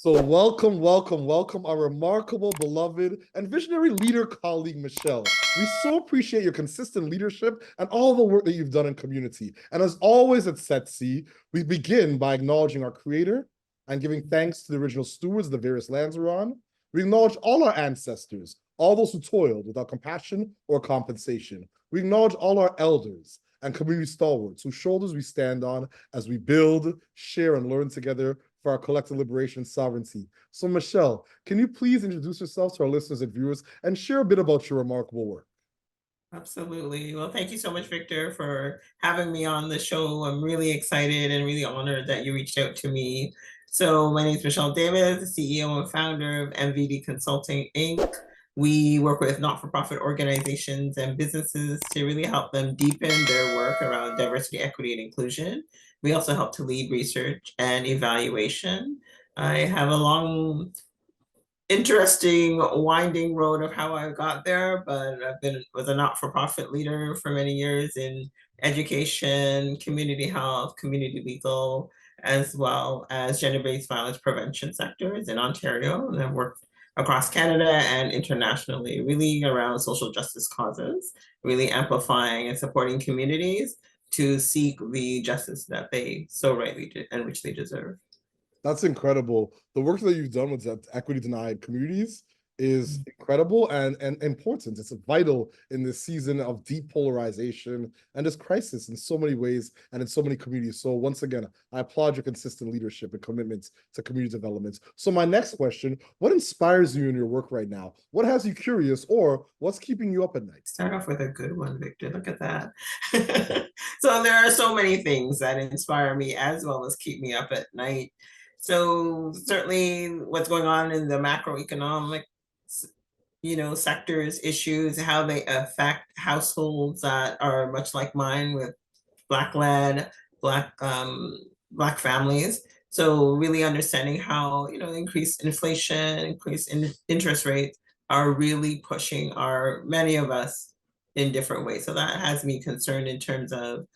So welcome, welcome, welcome our remarkable, beloved, and visionary leader colleague, Michelle. We so appreciate your consistent leadership and all the work that you've done in community. And as always at Setsi, we begin by acknowledging our creator and giving thanks to the original stewards of the various lands we're on. We acknowledge all our ancestors, all those who toiled without compassion or compensation. We acknowledge all our elders and community stalwarts whose shoulders we stand on as we build, share, and learn together for our collective liberation and sovereignty. So Michelle, can you please introduce yourself to our listeners and viewers and share a bit about your remarkable work? Absolutely. Well, thank you so much, Victor, for having me on the show. I'm really excited and really honored that you reached out to me. So my name is Michelle Davis, CEO and founder of MVD Consulting Inc. We work with not-for-profit organizations and businesses to really help them deepen their work around diversity, equity, and inclusion. We also help to lead research and evaluation. I have a long interesting winding road of how I got there, but I've been was a not-for-profit leader for many years in education, community health, community legal, as well as gender-based violence prevention sectors in Ontario. And I've worked across Canada and internationally, really around social justice causes, really amplifying and supporting communities to seek the justice that they so rightly and which they deserve. That's incredible. The work that you've done with equity denied communities is incredible and important. It's vital in this season of deep polarization and this crisis in so many ways and in so many communities. So once again, I applaud your consistent leadership and commitment to community development. So my next question, what inspires you in your work right now? What has you curious or what's keeping you up at night? Start off with a good one, Victor. Look at that. So there are so many things that inspire me as well as keep me up at night. So certainly what's going on in the macroeconomic, sectors, issues, how they affect households that are much like mine with Black-led, Black families. So really understanding how, increased inflation, increased interest rates are really pushing many of us in different ways. So that has me concerned in terms of,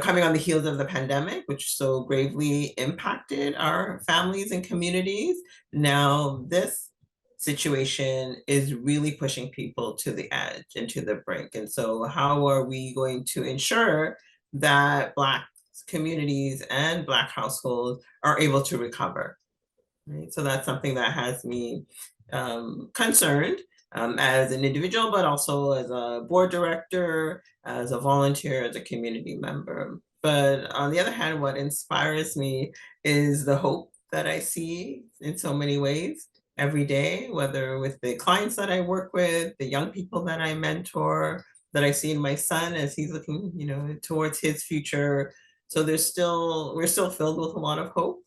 coming on the heels of the pandemic, which so gravely impacted our families and communities. Now this situation is really pushing people to the edge and to the brink. And so how are we going to ensure that Black communities and Black households are able to recover? Right? So that's something that has me concerned as an individual, but also as a board director, as a volunteer, as a community member. But on the other hand, what inspires me is the hope that I see in so many ways every day, whether with the clients that I work with, the young people that I mentor, that I see in my son as he's looking, towards his future. So we're still filled with a lot of hope.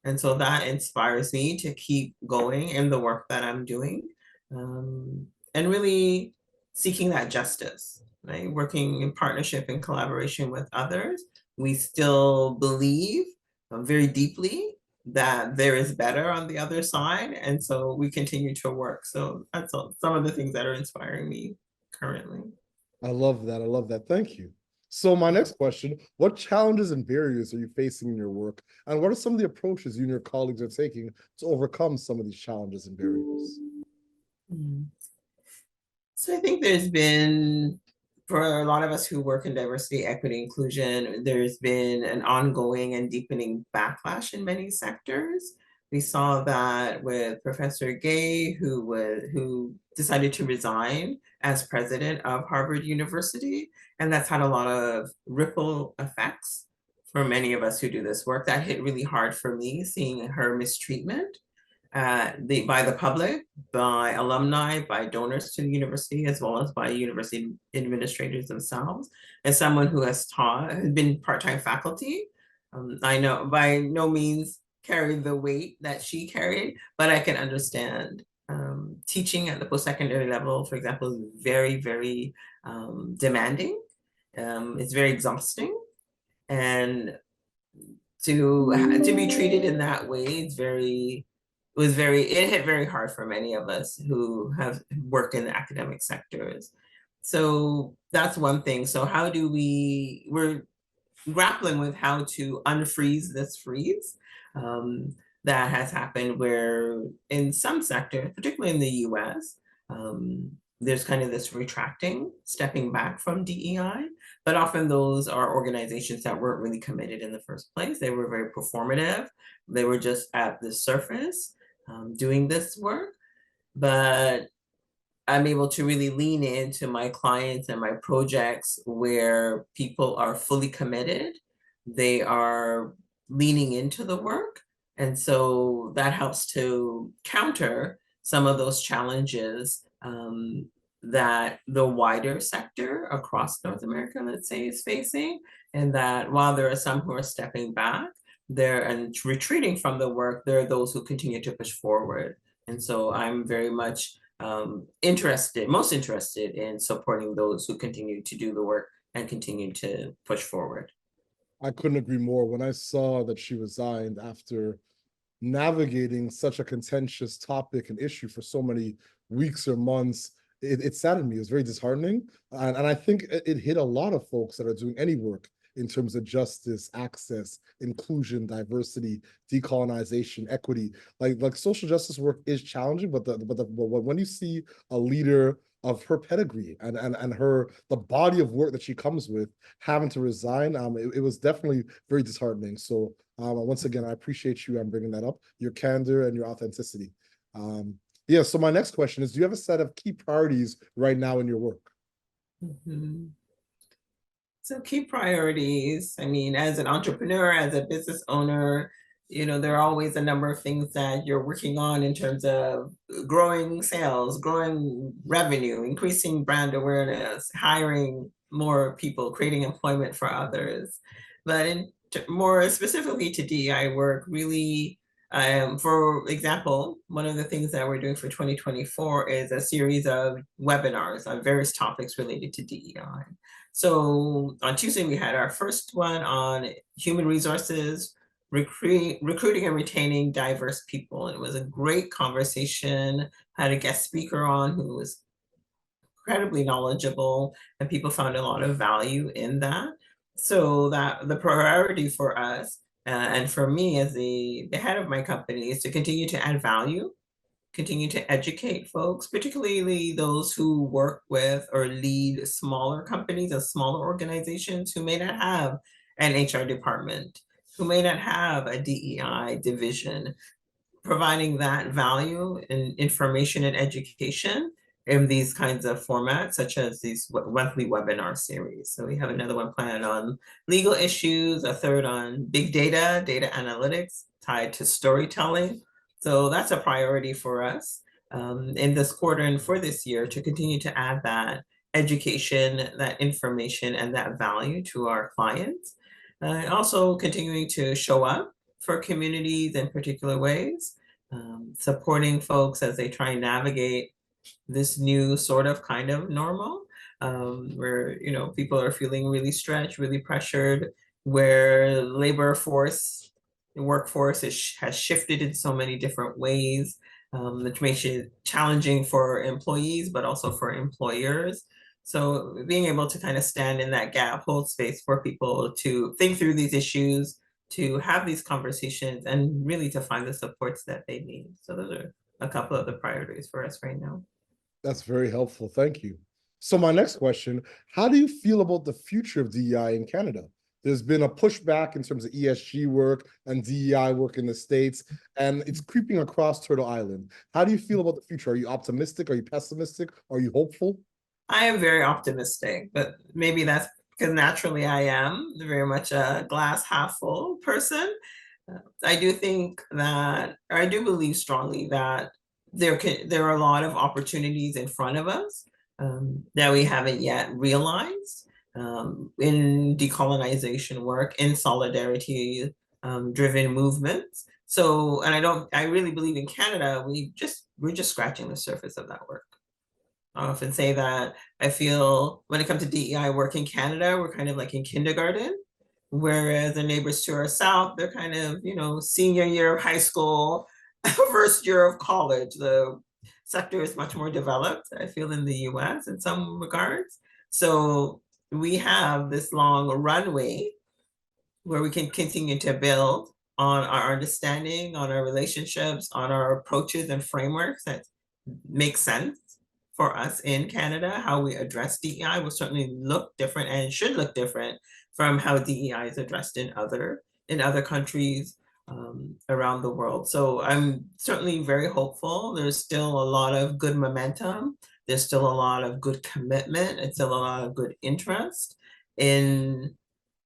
And so that inspires me to keep going in the work that I'm doing, and really seeking that justice, right? Working in partnership and collaboration with others. We still believe very deeply that there is better on the other side. And so we continue to work. So that's some of the things that are inspiring me currently. I love that. I love that. Thank you. So my next question, what challenges and barriers are you facing in your work? And what are some of the approaches you and your colleagues are taking to overcome some of these challenges and barriers? So I think there's been, for a lot of us who work in diversity, equity, inclusion, there's been an ongoing and deepening backlash in many sectors. We saw that with Professor Gay, who decided to resign as president of Harvard University. And that's had a lot of ripple effects for many of us who do this work. That hit really hard for me, seeing her mistreatment by the public, by alumni, by donors to the university, as well as by university administrators themselves. As someone who has been part-time faculty, I know by no means carried the weight that she carried, but I can understand teaching at the post-secondary level, for example, is very, very demanding. It's very exhausting. And to be treated in that way, it hit very hard for many of us who have worked in the academic sectors. So that's one thing. So we're grappling with how to unfreeze this freeze. that has happened where in some sectors, particularly in the US, there's kind of this retracting, stepping back from DEI, but often those are organizations that weren't really committed in the first place. They were very performative. They were just at the surface doing this work. But I'm able to really lean into my clients and my projects where people are fully committed. They are leaning into the work. And so that helps to counter some of those challenges that the wider sector across North America, let's say, is facing. And that while there are some who are stepping back, there and retreating from the work, there are those who continue to push forward. And so I'm very much most interested in supporting those who continue to do the work and continue to push forward. I couldn't agree more. When I saw that she resigned after navigating such a contentious topic and issue for so many weeks or months, it saddened me. It was very disheartening. And I think it hit a lot of folks that are doing any work in terms of justice, access, inclusion, diversity, decolonization, equity. Like social justice work is challenging, but when you see a leader of her pedigree and her the body of work that she comes with having to resign, it was definitely very disheartening. So once again, I appreciate you bringing that up, your candor and your authenticity. Yeah, so my next question is, do you have a set of key priorities right now in your work? Mm-hmm. So key priorities, I mean, as an entrepreneur, as a business owner, there are always a number of things that you're working on in terms of growing sales, growing revenue, increasing brand awareness, hiring more people, creating employment for others. But more specifically to DEI work, really, for example, one of the things that we're doing for 2024 is a series of webinars on various topics related to DEI. So on Tuesday, we had our first one on human resources, recruiting and retaining diverse people. It was a great conversation. Had a guest speaker on who was incredibly knowledgeable, and people found a lot of value in that. So that the priority for us and for me as the head of my company is to continue to add value, continue to educate folks, particularly those who work with or lead smaller companies and smaller organizations who may not have an HR department, who may not have a DEI division, providing that value and information and education in these kinds of formats, such as these monthly webinar series. So we have another one planned on legal issues, a third on big data, data analytics tied to storytelling. So that's a priority for us in this quarter and for this year to continue to add that education, that information, and that value to our clients. Also continuing to show up for communities in particular ways, supporting folks as they try and navigate this new sort of kind of normal, where people are feeling really stretched, really pressured, where the workforce has shifted in so many different ways, which makes it challenging for employees, but also for employers. So being able to kind of stand in that gap, hold space for people to think through these issues, to have these conversations, and really to find the supports that they need. So those are a couple of the priorities for us right now. That's very helpful. Thank you. So my next question, how do you feel about the future of DEI in Canada? There's been a pushback in terms of ESG work and DEI work in the States, and it's creeping across Turtle Island. How do you feel about the future? Are you optimistic? Are you pessimistic? Are you hopeful? I am very optimistic, but maybe that's because naturally I am very much a glass half full person. I do think that, or I do believe strongly that there are a lot of opportunities in front of us that we haven't yet realized in decolonization work, in solidarity driven movements. So, and I really believe in Canada, we're just scratching the surface of that work. I often say that I feel when it comes to DEI work in Canada, we're kind of like in kindergarten, whereas the neighbors to our south, they're kind of, senior year of high school, first year of college. The sector is much more developed, I feel, in the US in some regards. So we have this long runway where we can continue to build on our understanding, on our relationships, on our approaches and frameworks that make sense for us in Canada. How we address DEI will certainly look different and should look different from how DEI is addressed in other countries around the world. So I'm certainly very hopeful. There's still a lot of good momentum. There's still a lot of good commitment. It's still a lot of good interest in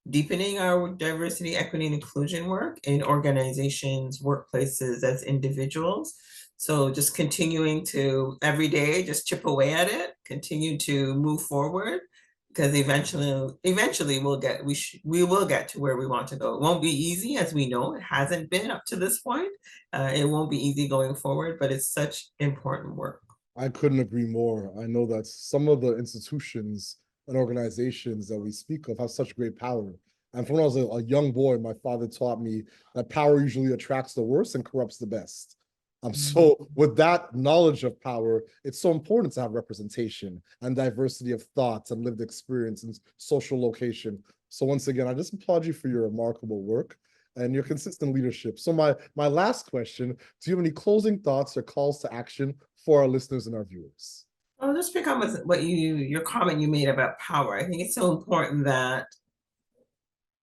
deepening our diversity, equity, and inclusion work in organizations, workplaces, as individuals. So just continuing to every day, just chip away at it, continue to move forward, because eventually we will get to where we want to go. It won't be easy, as we know. It hasn't been up to this point. It won't be easy going forward, but it's such important work. I couldn't agree more. I know that some of the institutions and organizations that we speak of have such great power. And from when I was a young boy, my father taught me that power usually attracts the worst and corrupts the best. So with that knowledge of power, it's so important to have representation and diversity of thoughts and lived experience and social location. So once again, I just applaud you for your remarkable work and your consistent leadership. So my last question, do you have any closing thoughts or calls to action for our listeners and our viewers? I'll just pick up with your comment you made about power. I think it's so important that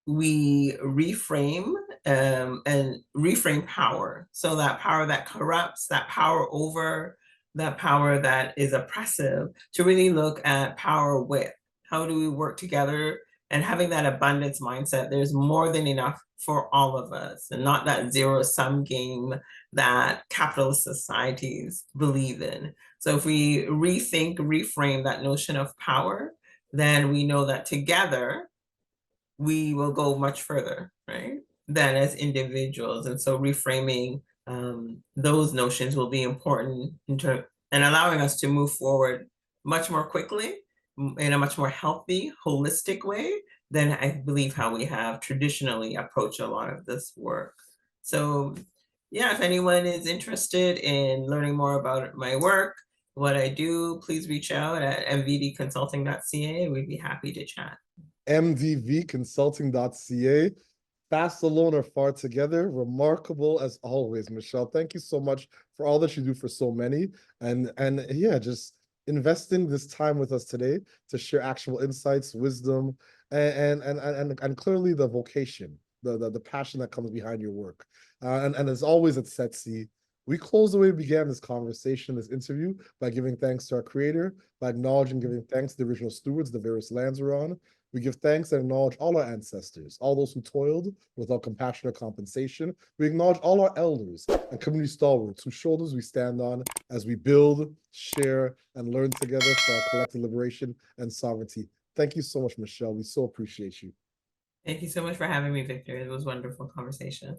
we reframe and reframe power. So that power that corrupts, that power that is oppressive, to really look at power with how do we work together, and having that abundance mindset. There's more than enough for all of us, and not that zero-sum game that capitalist societies believe in. So if we reframe that notion of power, then we know that together we will go much further, right, than as individuals. And so reframing those notions will be important and allowing us to move forward much more quickly in a much more healthy, holistic way than I believe how we have traditionally approached a lot of this work. So yeah, if anyone is interested in learning more about my work, what I do, please reach out at mvdconsulting.ca. We'd be happy to chat. mvdconsulting.ca. Fast alone or far together. Remarkable as always, Michelle. Thank you so much for all that you do for so many. And yeah, just investing this time with us today to share actual insights, wisdom, and clearly the vocation, the passion that comes behind your work. And as always at Setsi, we close the way we began this conversation, this interview, by giving thanks to our creator, by acknowledging, giving thanks to the original stewards, the various lands we're on. We give thanks and acknowledge all our ancestors, all those who toiled without compassion or compensation. We acknowledge all our elders and community stalwarts whose shoulders we stand on as we build, share, and learn together for our collective liberation and sovereignty. Thank you so much, Michelle. We so appreciate you. Thank you so much for having me, Victor. It was a wonderful conversation.